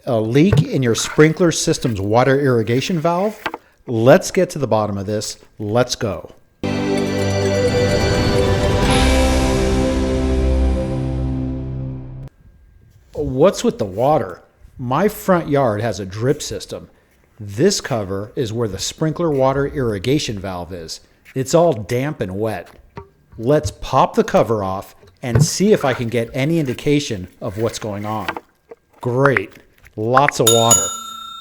A leak in your sprinkler system's water irrigation valve? Let's get to the bottom of this. Let's go. What's with the water? My front yard has a drip system. This cover is where the sprinkler water irrigation valve is. It's all damp and wet. Let's pop the cover off and see if I can get any indication of what's going on. Great. Lots of water.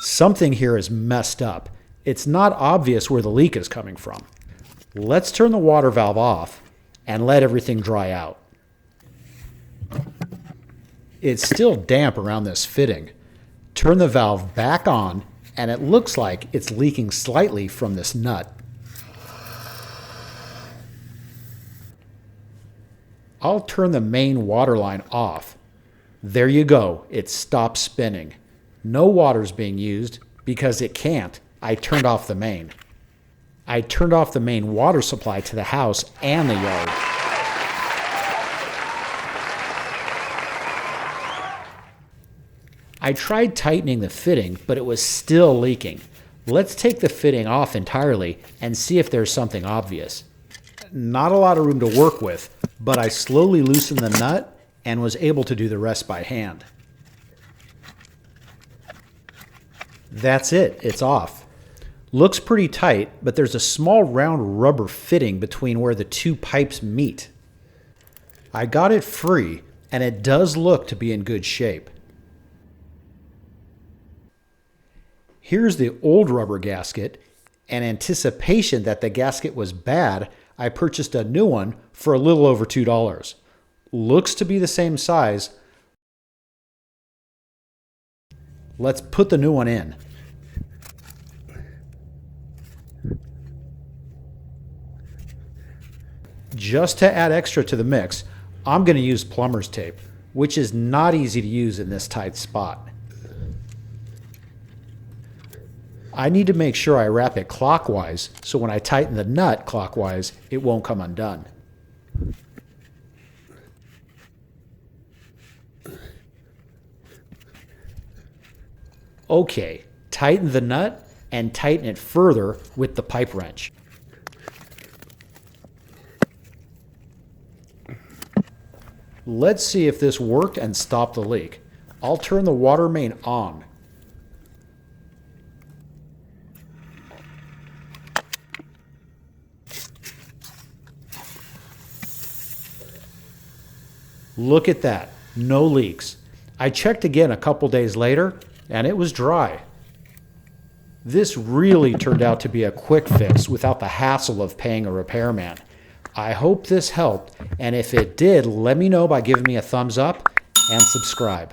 Something here is messed up. It's not obvious where the leak is coming from. Let's turn the water valve off and let everything dry out. It's still damp around this fitting. Turn the valve back on and it looks like it's leaking slightly from this nut. I'll turn the main water line off. There you go, it stopped spinning. No water's being used because it can't. I turned off the main. I turned off the main water supply to the house and the yard. I tried tightening the fitting, but it was still leaking. Let's take the fitting off entirely and see if there's something obvious. Not a lot of room to work with, but I slowly loosened the nut and was able to do the rest by hand. That's it, it's off. Looks pretty tight, but there's a small round rubber fitting between where the two pipes meet. I got it free, and it does look to be in good shape. Here's the old rubber gasket. In anticipation that the gasket was bad, I purchased a new one for a little over $2. Looks to be the same size. Let's put the new one in. Just to add extra to the mix, I'm going to use plumber's tape, which is not easy to use in this tight spot. I need to make sure I wrap it clockwise, so when I tighten the nut clockwise, it won't come undone. Okay, tighten the nut and tighten it further with the pipe wrench. Let's see if this worked and stopped the leak. I'll turn the water main on. Look at that, no leaks. I checked again a couple days later and it was dry. This really turned out to be a quick fix without the hassle of paying a repairman. I hope this helped, and if it did, let me know by giving me a thumbs up and subscribe.